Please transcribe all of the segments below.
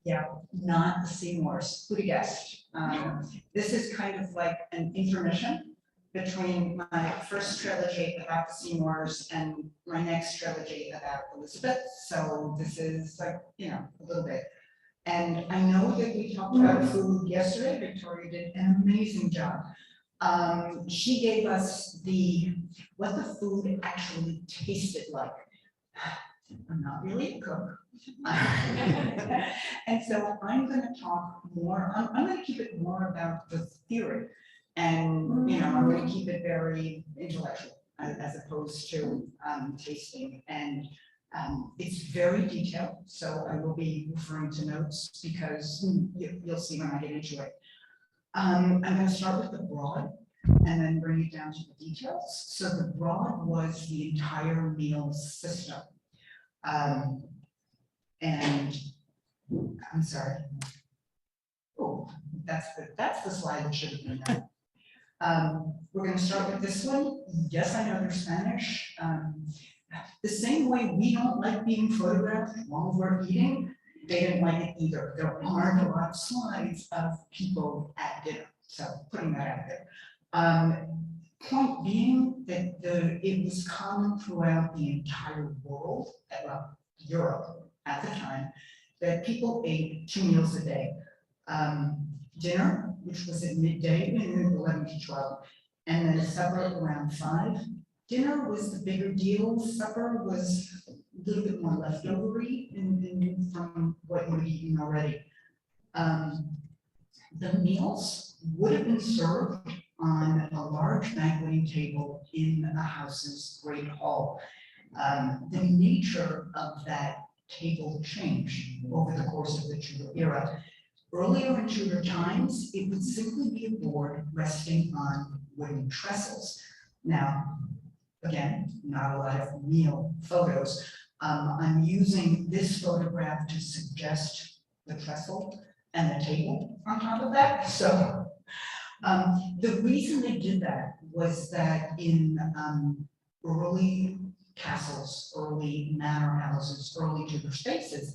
Yeah, not the Seymours. Who'd have guessed? This is kind of like an intermission between my first trilogy about the Seymours and my next trilogy about Elizabeth. So this is like, you know, a little bit. And I know that we talked about food yesterday. Victoria did an amazing job. She gave us what the food actually tasted like. I'm not really a cook. And so I'm going to talk more, I'm going to keep it more about the theory. And, you know, I'm going to keep it very intellectual as opposed to tasting. And it's very detailed. So I will be referring to notes because you'll see when I get into it. I'm going to start with the broad and then bring it down to the details. So the broad was the entire meal system. And I'm sorry. Oh, that's the slide that should have been there. We're going to start with this one. Yes, I know they're Spanish. The same way we don't like being photographed while we're eating, they didn't like it either. There aren't a lot of slides of people at dinner. So putting that out there. Point being that it was common throughout the entire world, well, Europe at the time, that people ate 2 meals a day. Dinner, which was at midday, 11 to 12, and then supper around 5. Dinner was the bigger deal. Supper was a little bit more leftovery from what you had eaten already. The meals would have been served on a large banqueting table in a house's great hall. The nature of that table changed over the course of the Tudor era. Earlier in Tudor times, it would simply be a board resting on wooden trestles. Now, again, not a lot of meal photos. I'm using this photograph to suggest the trestle and the table on top of that. So the reason they did that was that in early castles, early manor houses, early Tudor spaces,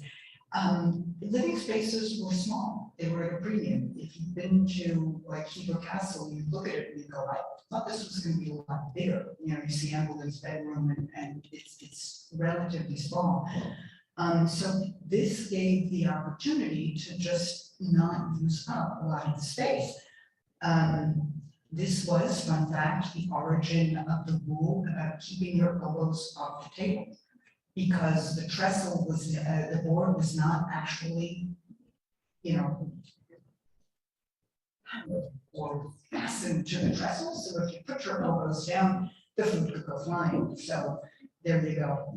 living spaces were small. They were at a premium. If you've been to like Tudor Castle, you look at it and you go, I thought this was going to be a lot bigger. You know, you see Anne Boleyn's bedroom and it's relatively small. So this gave the opportunity to just not use up a lot of the space. This was, fun fact, the origin of the rule about keeping your elbows off the table, because the trestle was, the board was not actually, you know, or fastened to the trestle. So if you put your elbows down, the food could go flying. So there you go.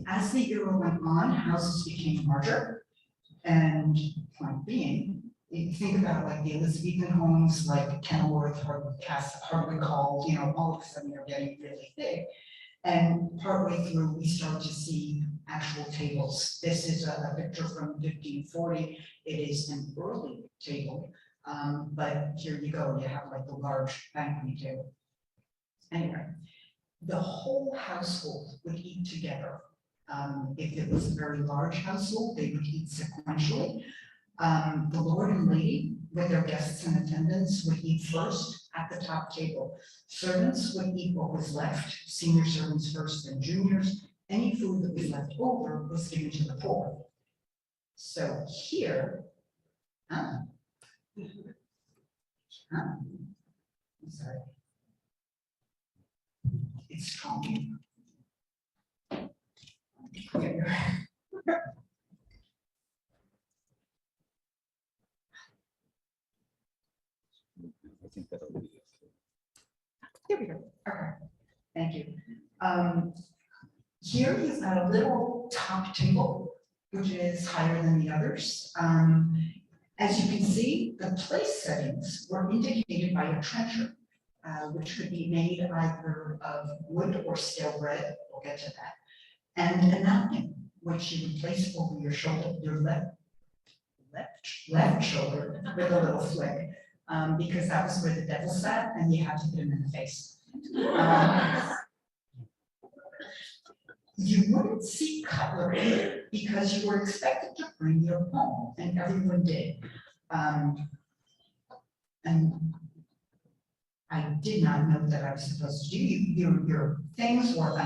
As the era went on, houses became larger, and point being, if you think about like the Elizabethan homes, like Kenilworth, Hardwick Hall, you know, all of a sudden they're getting really big. And partway through, we start to see actual tables. This is a picture from 1540. It is an early table, but here you go. You have like the large banqueting table. Anyway, the whole household would eat together. If it was a very large household, they would eat sequentially. The lord and lady, with their guests and attendants, would eat first at the top table. Servants would eat what was left, senior servants first, then juniors. Any food that was left over was given to the poor. So here, I'm sorry. It's strong. I think that'll be it. Here we go. Okay, thank you. Here you've got a little top table, which is higher than the others. As you can see, the place settings were indicated by a trencher, which could be made either of wood or stale bread. We'll get to that. And a napkin, which you would place over your shoulder, your left shoulder with a little flick. Because that was where the devil sat, and you had to put him in the face. You wouldn't see cutlery because you were expected to bring your own, and everyone did. And I did not know that I was supposed to do, your things were,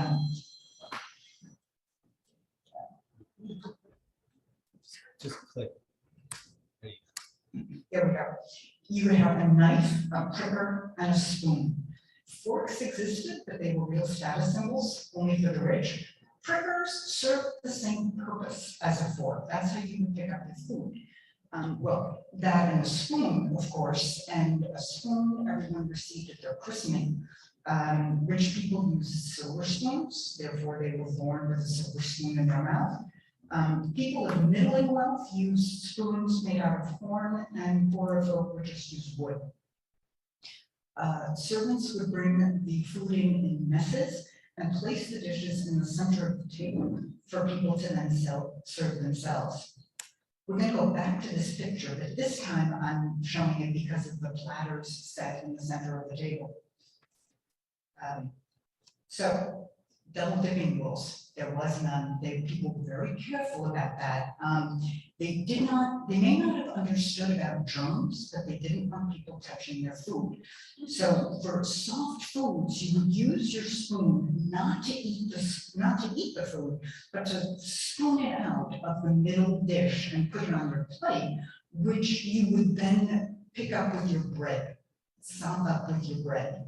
Just click. here we go. You would have a knife, a pricker, and a spoon. Forks existed, but they were real status symbols, only for the rich. Prickers served the same purpose as a fork. That's how you would pick up your food. Well, that and a spoon, of course, and a spoon everyone received at their christening. Rich people used silver spoons, therefore they were born with a silver spoon in their mouth. People of middling wealth used spoons made out of horn, and poorer folk would just use wood. Servants would bring the food in messes and place the dishes in the center of the table for people to then serve themselves. We're going to go back to this picture, but this time I'm showing it because of the platters set in the center of the table. So double dipping rules, there was none. People were very careful about that. They may not have understood about germs, but they didn't want people touching their food. So for soft foods, you would use your spoon not to eat the food, but to spoon it out of the middle dish and put it on your plate, which you would then pick up with your bread, sop up with your bread.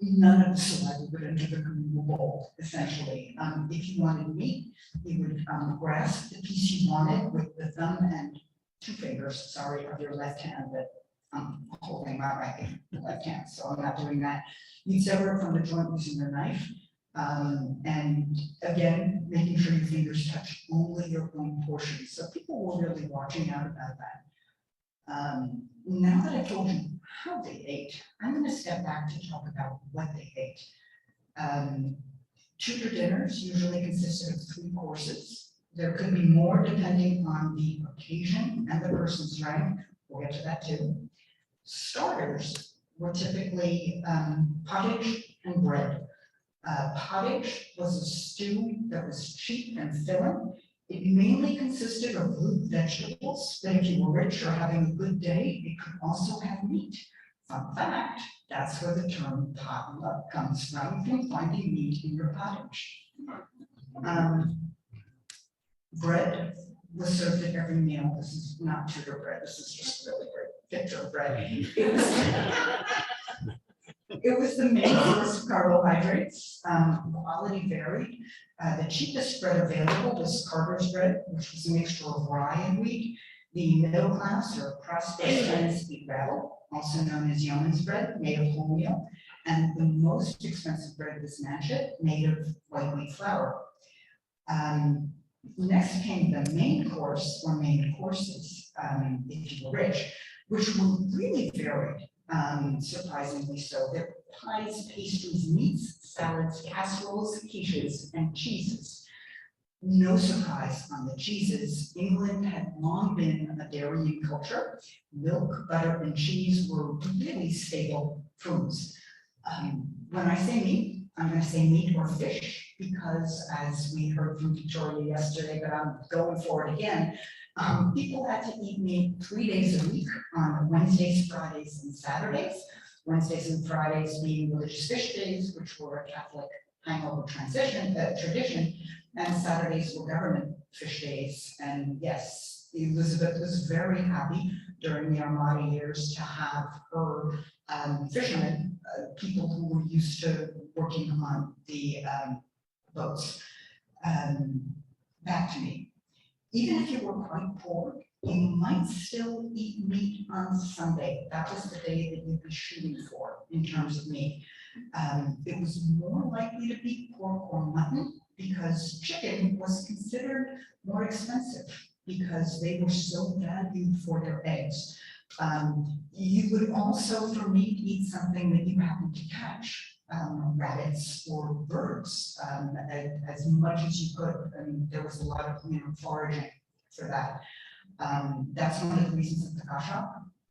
None of the saliva would enter the communal bowl, essentially. If you wanted meat, you would grasp the piece you wanted with the thumb and 2 fingers, sorry, of your left hand, but I'm holding my right left hand, so I'm not doing that. You'd sever it from the joint using your knife, and again, making sure your fingers touch only your own portion. So people were really watching out about that. Now that I've told you how they ate, I'm going to step back to talk about what they ate. Tudor dinners usually consisted of 3 courses. There could be more depending on the occasion and the person's rank. We'll get to that too. Starters were typically pottage and bread. Pottage was a stew that was cheap and filling. It mainly consisted of root vegetables, but if you were rich or having a good day, it could also have meat. Fun fact, that's where the term potluck comes from finding meat in your pottage. Bread was served at every meal. This is not Tudor bread, this is just a really great picture of bread. It was the main source of carbohydrates. Quality varied. The cheapest bread available was Carter's bread, which was a mixture of rye and wheat. The middle class or prosperous tends to eat rattle, also known as yeoman's bread, made of wholemeal. And the most expensive bread was manchet, made of white wheat flour. Next came the main course or main courses, if you were rich, which were really varied. Surprisingly so. There were pies, pastries, meats, salads, casseroles, quiches, and cheeses. No surprise on the cheeses. England had long been a dairying culture. Milk, butter, and cheese were really staple foods. When I say meat, I'm going to say meat or fish because, as we heard from Victoria yesterday, but I'm going for it again, people had to eat meat 3 days a week on Wednesdays, Fridays, and Saturdays. Wednesdays and Fridays being religious fish days, which were a Catholic hangover tradition, and Saturdays were government fish days. And yes, Elizabeth was very happy during the Armada years to have her fishermen, people who were used to working on the boats. Back to me. Even if you were quite poor, you might still eat meat on Sunday. That was the day that you'd be shooting for in terms of meat. It was more likely to be pork or mutton because chicken was considered more expensive because they were so valued for their eggs. You would also, for meat, eat something that you happened to catch, rabbits or birds, as much as you could. I mean, there was a lot of foraging for that. That's one of the reasons that the gashap,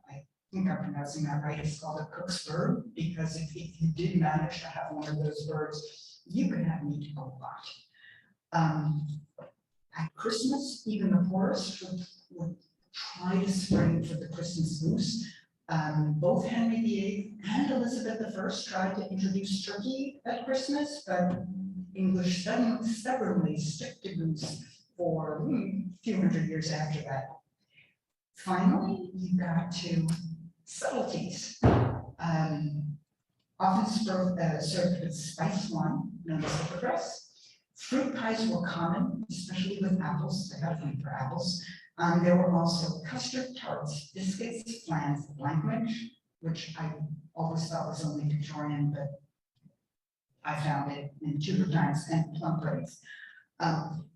I think I'm pronouncing that right, it's called a cook's bird, because if you did manage to have one of those birds, you could have meat a lot. At Christmas, even the poorest would try to spring for the Christmas goose. Both Henry VIII and Elizabeth I tried to introduce turkey at Christmas, but English stubbornly stuck to goose for a few hundred years after that. Finally, you got to subtleties. Often served with spiced wine, known as hypocras. Fruit pies were common, especially with apples. I got a thing for apples. There were also custard tarts, biscuits, flans, blancmange, which I always thought was only Victorian, but I found it in Tudor times, and plum puddings.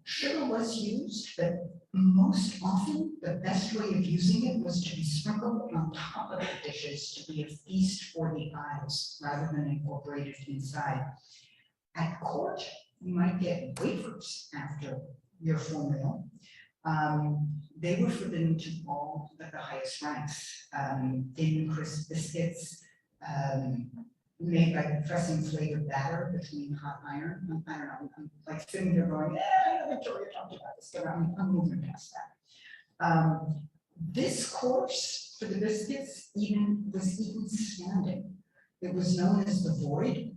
Sugar was used, but most often the best way of using it was to be sprinkled on top of the dishes to be a feast for the eyes rather than incorporated inside. At court, you might get wafers after your full meal. They were forbidden to all but the highest ranks. Thin, crisp biscuits made by pressing flavored batter between hot iron. I don't know, I'm like sitting there going, I know Victoria talked about this, but I'm moving past that. This course for the biscuits was even standing. It was known as the void,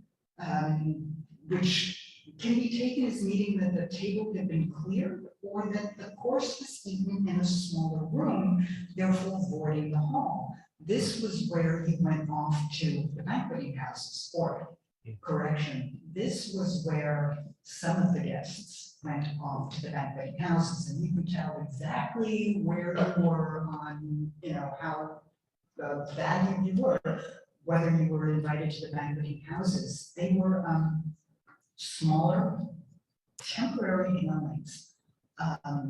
which can be taken as meaning that the table had been cleared or that the course was eaten in a smaller room, therefore voiding the hall. This was where you went off to the banqueting houses, or correction, this was where some of the guests went off to the banqueting houses, and you could tell exactly where you were on, how valued you were, whether you were invited to the banqueting houses. They were smaller, temporary dwellings,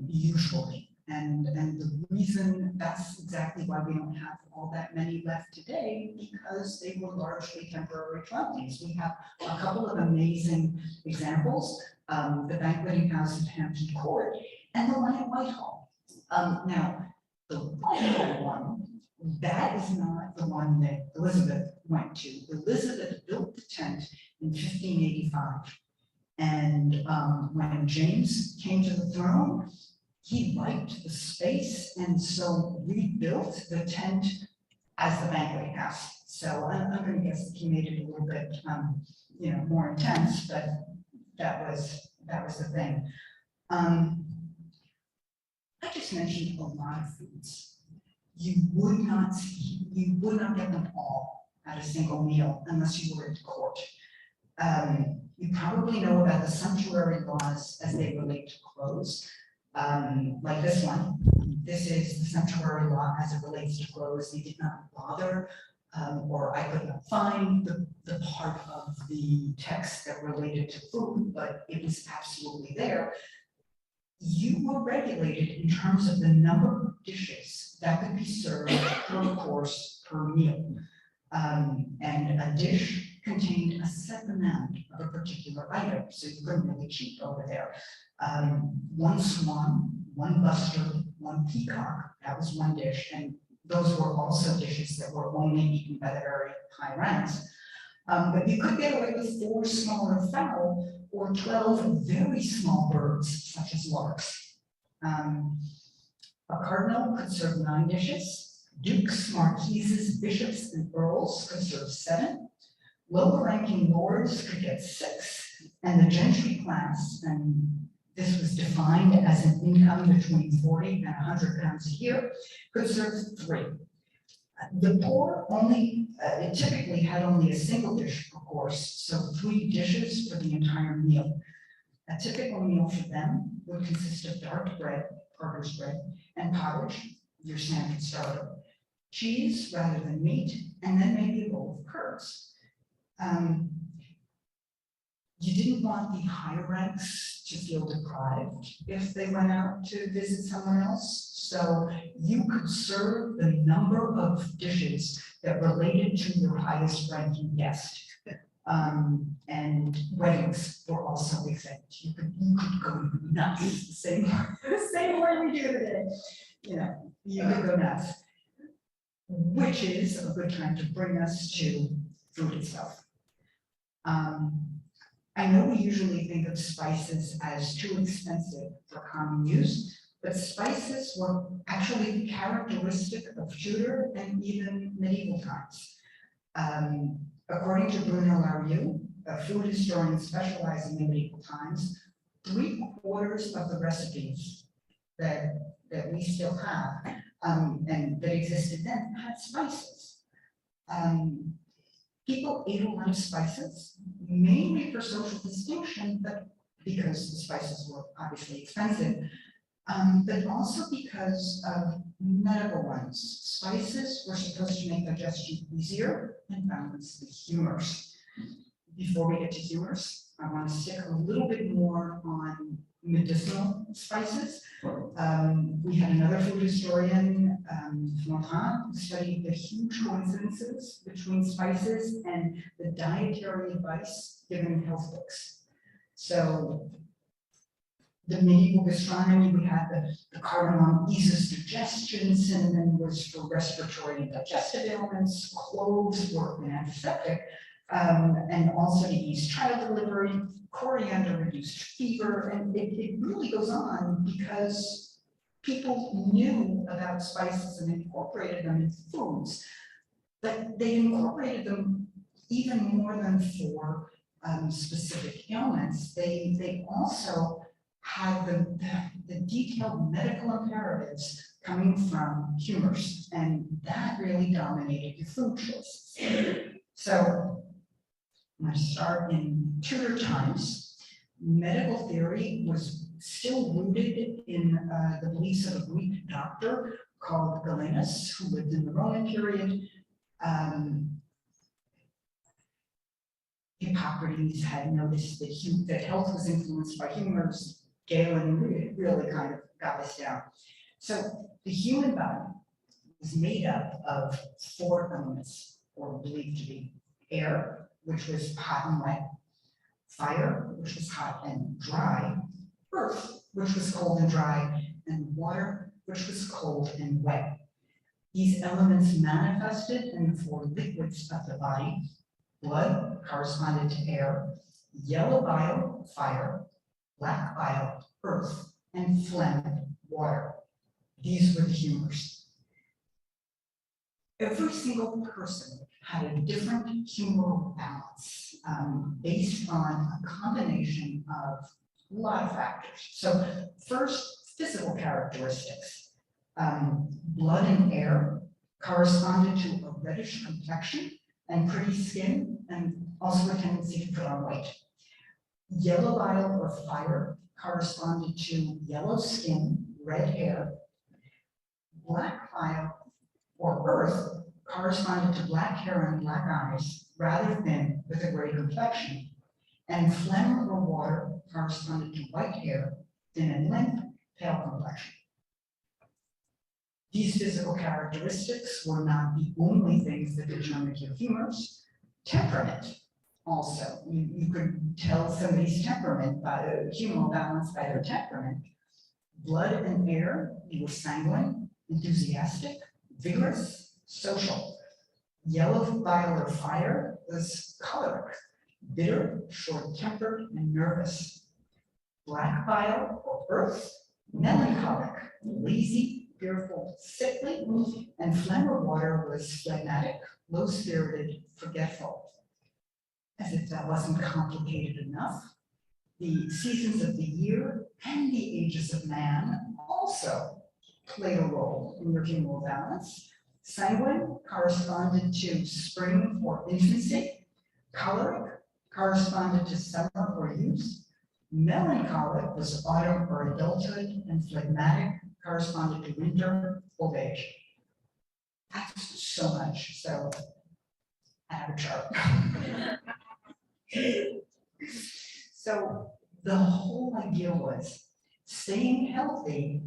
usually. And the reason that's exactly why we don't have all that many left today, because they were largely temporary dwellings. We have a couple of amazing examples, the banqueting house at Hampton Court and the one at Whitehall. Now, the Whitehall one, that is not the one that Elizabeth went to. Elizabeth built the tent in 1585. And when James came to the throne, he liked the space and so rebuilt the tent as the banqueting house. So I'm going to guess that he made it a little bit, more intense, but that was the thing. I just mentioned a lot of foods. You would not get them all at a single meal unless you were at court. You probably know about the sumptuary laws as they relate to clothes. Like this one. This is the sumptuary law as it relates to clothes. They did not bother, or I could not find the part of the text that related to food, but it was absolutely there. You were regulated in terms of the number of dishes that could be served per course per meal. And a dish contained a set amount of a particular item, so you couldn't really cheat over there. One swan, one bustard, one peacock, that was one dish, and those were also dishes that were only eaten by the very high ranks. But you could get away with 4 smaller fowl or 12 very small birds, such as larks. A cardinal could serve 9 dishes. Dukes, marquises, bishops, and earls could serve 7. Lower ranking lords could get 6, and the gentry class, and this was defined as an income between 40 and 100 pounds a year, could serve 3. The poor it typically had only a single dish per course, so 3 dishes for the entire meal. A typical meal for them would consist of dark bread, Parker's bread, and pottage, your standard starter, cheese rather than meat, and then maybe a bowl of curds. You didn't want the higher ranks to feel deprived if they went out to visit someone else. So you could serve the number of dishes that related to your highest ranking guest. And weddings were also exempt. You could go nuts the same way we do today. You could go nuts, which is a good time to bring us to food itself. I know we usually think of spices as too expensive for common use, but spices were actually characteristic of Tudor and even medieval times. According to Bruno Larieux, a food historian specializing in medieval times, 3/4 of the recipes that we still have and that existed then had spices. People ate a lot of spices, mainly for social distinction, but because the spices were obviously expensive, but also because of medical ones. Spices were supposed to make digestion easier and balance the humors. Before we get to humors, I want to stick a little bit more on medicinal spices. We had another food historian, Florent, who studied the huge coincidences between spices and the dietary advice given in health books. So the medieval gastronomy, we had the cardamom eases digestion, cinnamon was for respiratory and digestive ailments, cloves were an antiseptic, and also to ease child delivery, coriander reduced fever, and it really goes on because people knew about spices and incorporated them in foods, but they incorporated them even more than for specific ailments. They also had the detailed medical imperatives coming from humors, and that really dominated your food choices. So I'm going to start in Tudor times. Medical theory was still rooted in the beliefs of a Greek doctor called Galenus, who lived in the Roman period. Hippocrates had noticed that health was influenced by humors. Galen really kind of got this down. So the human body is made up of 4 elements, or believed to be: air, which was hot and wet; fire, which was hot and dry; earth, which was cold and dry; and water, which was cold and wet. These elements manifested in the 4 liquids of the body. Blood corresponded to air, yellow bile, fire, black bile, earth, and phlegm, water. These were the humors. Every single person had a different humoral balance based on a combination of a lot of factors. So first, physical characteristics. Blood and air corresponded to a reddish complexion and pretty skin, and also a tendency to put on weight. Yellow bile or fire corresponded to yellow skin, red hair. Black bile or earth corresponded to black hair and black eyes, rather thin with a gray complexion. And phlegm or water corresponded to white hair, thin and limp, pale complexion. These physical characteristics were not the only things that determined your humors. Temperament also. You could tell somebody's temperament by the humoral balance by their temperament. Blood and air, you were sanguine, enthusiastic, vigorous, social. Yellow bile or fire was choleric, bitter, short-tempered, and nervous. Black bile or earth, melancholic, lazy, fearful, sickly, and phlegm or water was phlegmatic, low-spirited, forgetful. As if that wasn't complicated enough, the seasons of the year and the ages of man also played a role in your humoral balance. Sanguine corresponded to spring or infancy. Choleric corresponded to summer or youth. Melancholic was autumn or adulthood, and phlegmatic corresponded to winter, old age. That's so much, so I have a chart. So the whole idea was staying healthy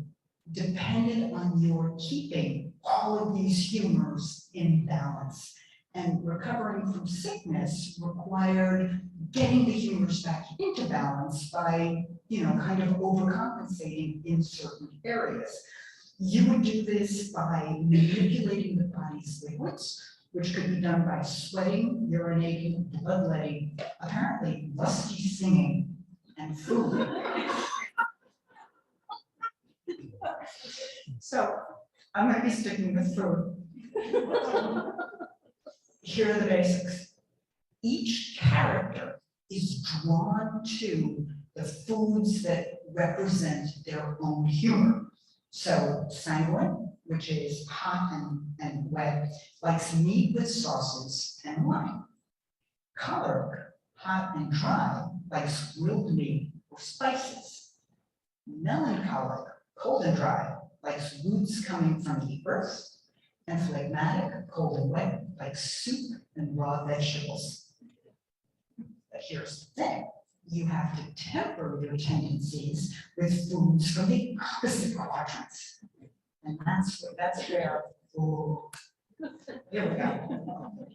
depended on your keeping all of these humors in balance. And recovering from sickness required getting the humors back into balance by, kind of overcompensating in certain areas. You would do this by manipulating the body's liquids, which could be done by sweating, urinating, bloodletting, apparently lusty singing, and food. So I'm going to be sticking with food. Here are the basics. Each character is drawn to the foods that represent their own humor. So sanguine, which is hot and wet, likes meat with sauces and wine. Choleric, hot and dry, likes grilled meat or spices. Melancholic, cold and dry, likes roots coming from the earth. And phlegmatic, cold and wet, likes soup and raw vegetables. But here's the thing. You have to temper your tendencies with foods from the opposite quadrants. And that's where, oh, here we go.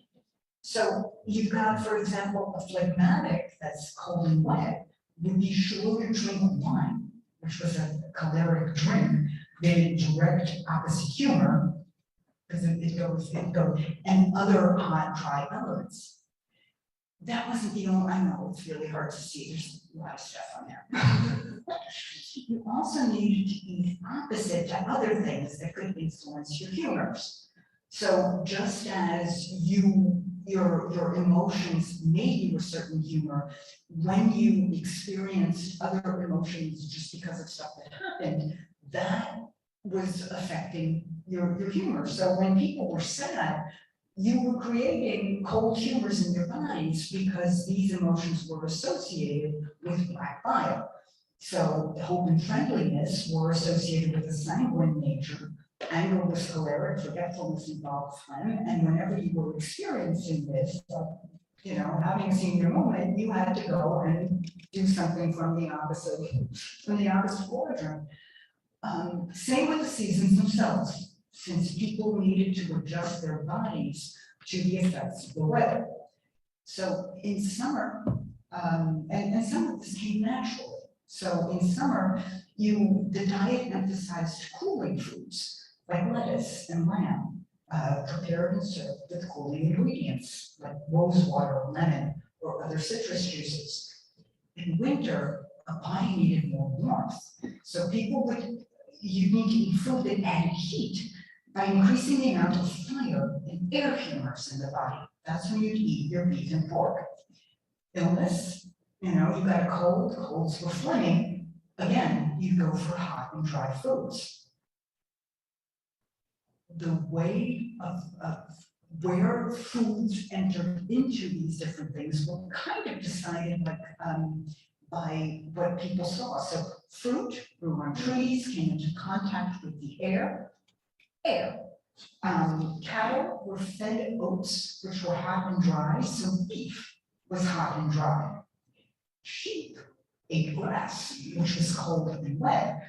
So you've got, for example, a phlegmatic that's cold and wet would be sure to drink wine, which was a choleric drink, created direct opposite humor, because it goes, and other hot, dry elements. That wasn't the only, I know it's really hard to see, there's a lot of stuff on there. You also needed to eat opposite to other things that could influence your humors. So just as your emotions made you a certain humor, when you experienced other emotions just because of stuff that happened, that was affecting your humor. So when people were sad, you were creating cold humors in your bodies because these emotions were associated with black bile. So hope and friendliness were associated with a sanguine nature. Anger was choleric, forgetfulness involved phlegm, and whenever you were experiencing this, having a senior moment, you had to go and do something from the opposite quadrant. Same with the seasons themselves, since people needed to adjust their bodies to the effects of the weather. So in summer, and some of this came naturally. So in summer, the diet emphasized cooling foods like lettuce and lamb, prepared and served with cooling ingredients like rose water, lemon, or other citrus juices. In winter, a body needed more warmth, so you need to eat food that added heat by increasing the amount of fire and air humors in the body. That's when you'd eat your beef and pork. Illness, you got a cold, colds were flaming. Again, you go for hot and dry foods. The way of where foods entered into these different things were kind of decided by what people saw. So fruit grew on trees, came into contact with the air. Cattle were fed oats, which were hot and dry, so beef was hot and dry. Sheep ate grass, which was cold and wet,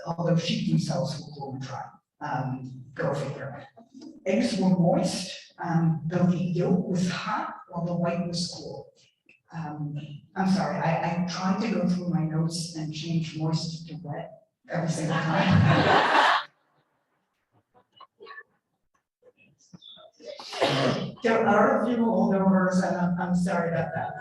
although sheep themselves were cold and dry. Go figure. Eggs were moist, though the yolk was hot while the white was cool. I'm sorry, I tried to go through my notes and change moist to wet every single time. There are a few holdovers, and I'm sorry about that.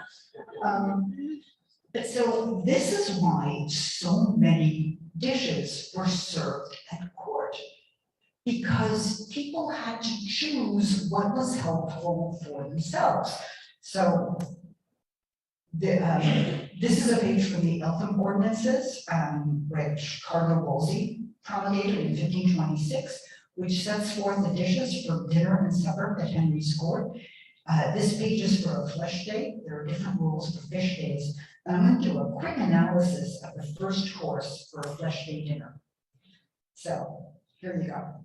But so this is why so many dishes were served at court, because people had to choose what was helpful for themselves. So this is a page from the Eltham Ordinances, which Cardinal Wolsey promulgated in 1526, which sets forth the dishes for dinner and supper at Henry's court. This page is for a flesh day. There are different rules for fish days. And I'm going to do a quick analysis of the first course for a flesh day dinner. So here you go.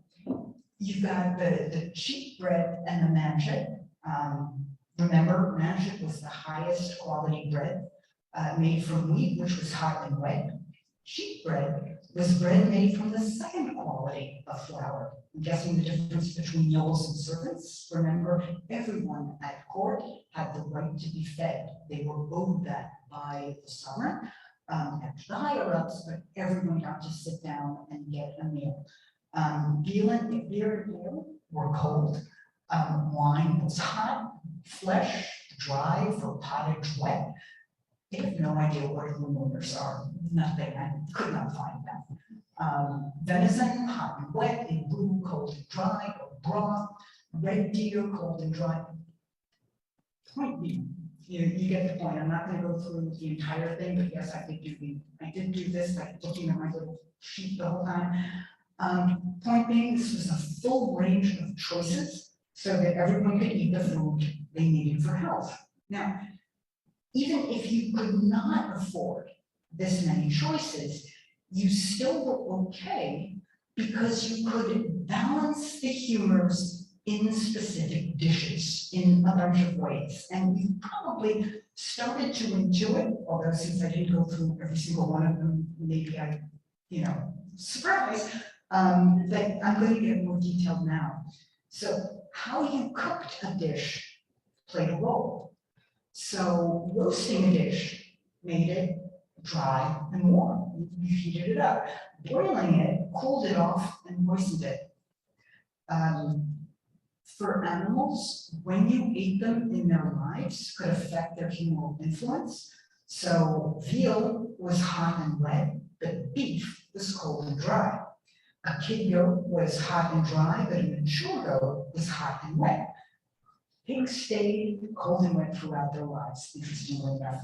You've got the cheap bread and the manchet. Remember, manchet was the highest quality bread made from wheat, which was hot and wet. Cheap bread was bread made from the second quality of flour. I'm guessing the difference between nobles and servants. Remember, everyone at court had the right to be fed. They were owed that by the sovereign. At the higher ups, but everyone got to sit down and get a meal. Beer and ale were cold. Wine was hot, flesh, dry for pottage wet. I have no idea what rumors are, nothing, I could not find them. Venison, hot and wet, in roux, cold and dry, or broth, red deer, cold and dry. Point being, you get the point, I'm not gonna go through the entire thing, but yes, I did do this, like looking at my little sheet the whole time. Point being, this was a full range of choices so that everyone could eat the food they needed for health. Now, even if you could not afford this many choices, you still were okay because you could balance the humors in specific dishes in a bunch of ways. And you probably started to intuit, although since I didn't go through every single one of them, maybe I, surprise, that I'm going to get more detailed now. So how you cooked a dish played a role. So roasting a dish made it dry and warm. You heated it up. Boiling it cooled it off and moistened it. For animals, when you ate them in their lives could affect their humoral influence. So veal was hot and wet, but beef was cold and dry. A kid goat was hot and dry, but a mature goat was hot and wet. Pigs stayed cold and wet throughout their lives, interestingly enough.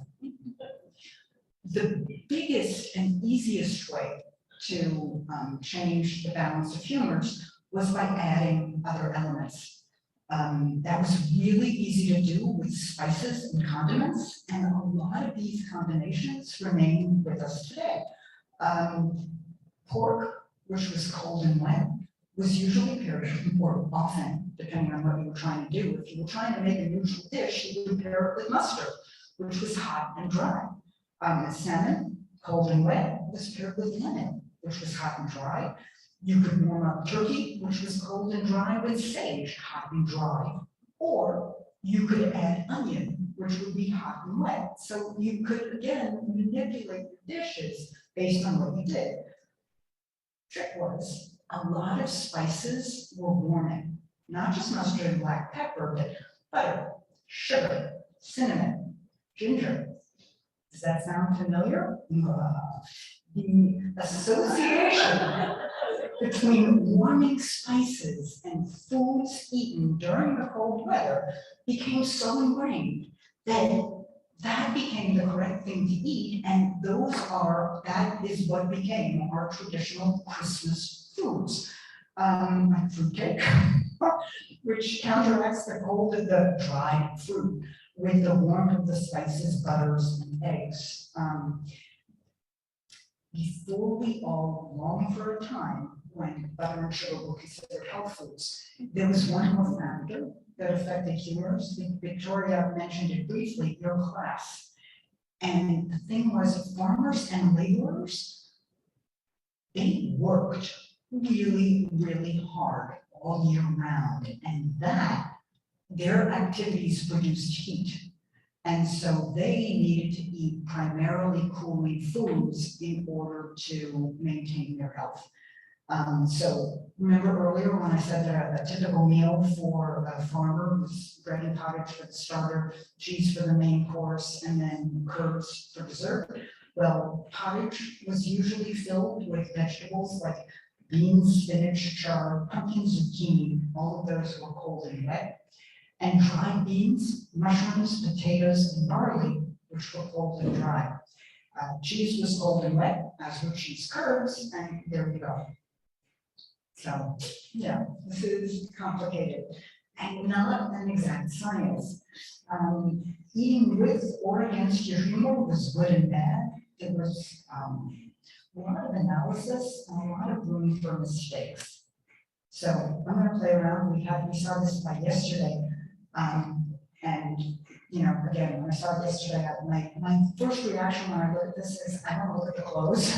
The biggest and easiest way to change the balance of humors was by adding other elements. That was really easy to do with spices and condiments, and a lot of these combinations remain with us today. Pork, which was cold and wet, was usually paired, or often, depending on what you were trying to do. If you were trying to make a neutral dish, you would pair it with mustard, which was hot and dry. Salmon, cold and wet, was paired with lemon, which was hot and dry. You could warm up turkey, which was cold and dry, with sage, hot and dry. Or you could add onion, which would be hot and wet. So you could, again, manipulate your dishes based on what you did. Trick was, a lot of spices were warming, not just mustard and black pepper, but butter, sugar, cinnamon, ginger. Does that sound familiar? The association between warming spices and foods eaten during the cold weather became so ingrained that became the correct thing to eat, and that is what became our traditional Christmas foods. Like fruit cake, which counteracts the cold of the dried fruit with the warmth of the spices, butters, and eggs. Before we all longed for a time when butter and sugar were considered health foods, there was one more factor that affected humors. Victoria mentioned it briefly, your class. And the thing was, farmers and laborers, they worked really, really hard all year round, and their activities produced heat. And so they needed to eat primarily cooling foods in order to maintain their health. So remember earlier when I said that a typical meal for a farmer was bread and pottage for the starter, cheese for the main course, and then curds for dessert? Well, pottage was usually filled with vegetables like beans, spinach, chard, pumpkin, zucchini. All of those were cold and wet. And dried beans, mushrooms, potatoes, and barley, which were cold and dry. Cheese was cold and wet, as were cheese curds, and there we go. So, yeah, this is complicated and not an exact science. Eating with or against your humor was good and bad. There was a lot of analysis and a lot of room for mistakes. So I'm going to play around. We saw this by yesterday. And, again, when I saw it yesterday, my first reaction when I look at this is, I don't look at the clothes.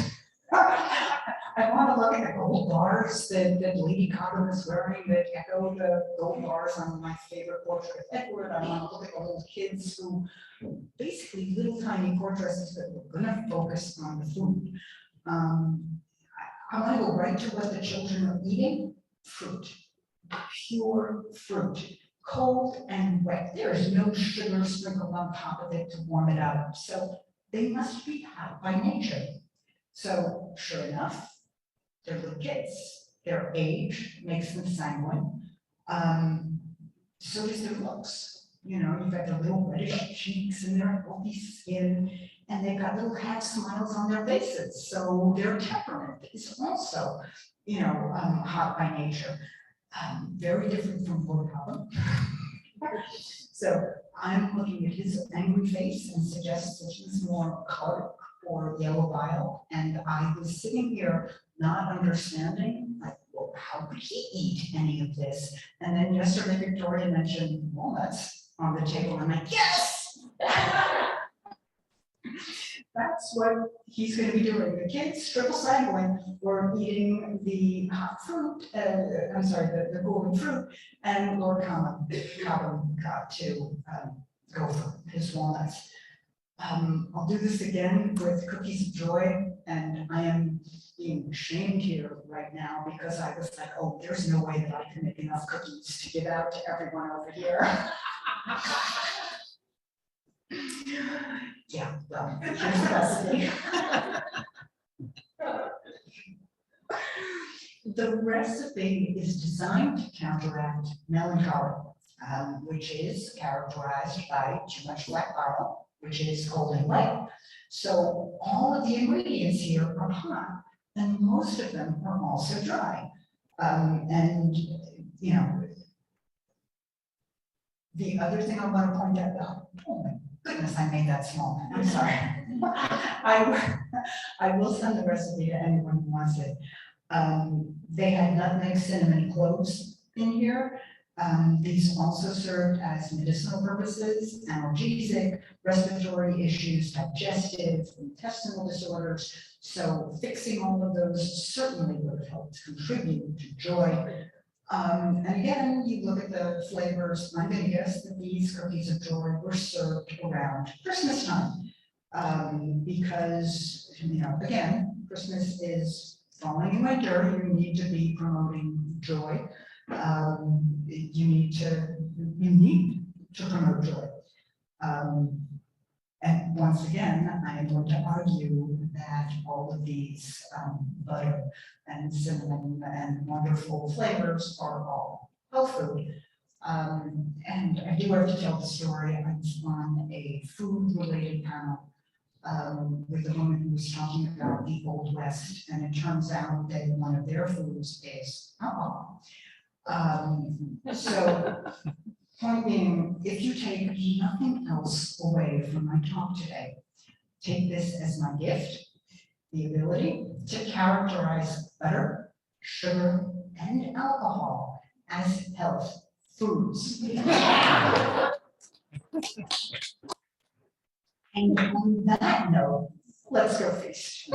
I want to look at the gold bars that Lady Gaga was wearing that echo the gold bars on my favorite portrait of Edward. I want to look at the little kids who, basically little tiny portraits that were going to focus on the food. I want to go right to what the children are eating, fruit. pure fruit, cold and wet. There is no sugar sprinkled on top of it to warm it up. So they must be hot by nature. So sure enough, they're little kids. Their age makes them sanguine. So does their looks. You know, you've got the little reddish cheeks and their healthy skin, and they've got little half smiles on their faces. So their temperament is also, you know, hot by nature. Very different from Lord Cobham. So I'm looking at his angry face and suggest that he's more choleric or yellow bile. And I was sitting here not understanding, like, well, how could he eat any of this? And then yesterday Victoria mentioned walnuts on the table. I'm like, yes! That's what he's going to be doing. The kids, triple sanguine, were eating the hot fruit, the golden fruit, and Lord Cobham got to go for his walnuts. I'll do this again with cookies of joy, and I am being shamed here right now because I was like, oh, there's no way that I can make enough cookies to give out to everyone over here. Yeah, well, here's the recipe. The recipe is designed to counteract melancholy, which is characterized by too much black bile, which is cold and wet. So all of the ingredients here are hot, and most of them are also dry. And, you know, the other thing I want to point out, oh my goodness, I made that small. I'm sorry. I will send the recipe to anyone who wants it. They had nutmeg, cinnamon, cloves in here. These also served as medicinal purposes, analgesic, respiratory issues, digestive, intestinal disorders. So fixing all of those certainly would have helped contribute to joy. And again, you look at the flavors, I'm going to guess that these cookies of joy were served around Christmas time. Because, you know, again, Christmas is falling in winter, you need to be promoting joy. You need to promote joy. And once again, I am going to argue that all of these butter and cinnamon and wonderful flavors are all health food. And I do have to tell the story. I was on a food-related panel with a woman who was talking about the Old West, and it turns out that one of their foods is alcohol. So, point being, if you take nothing else away from my talk today, take this as my gift, the ability to characterize butter, sugar, and alcohol as health foods. And on that note, let's go feast.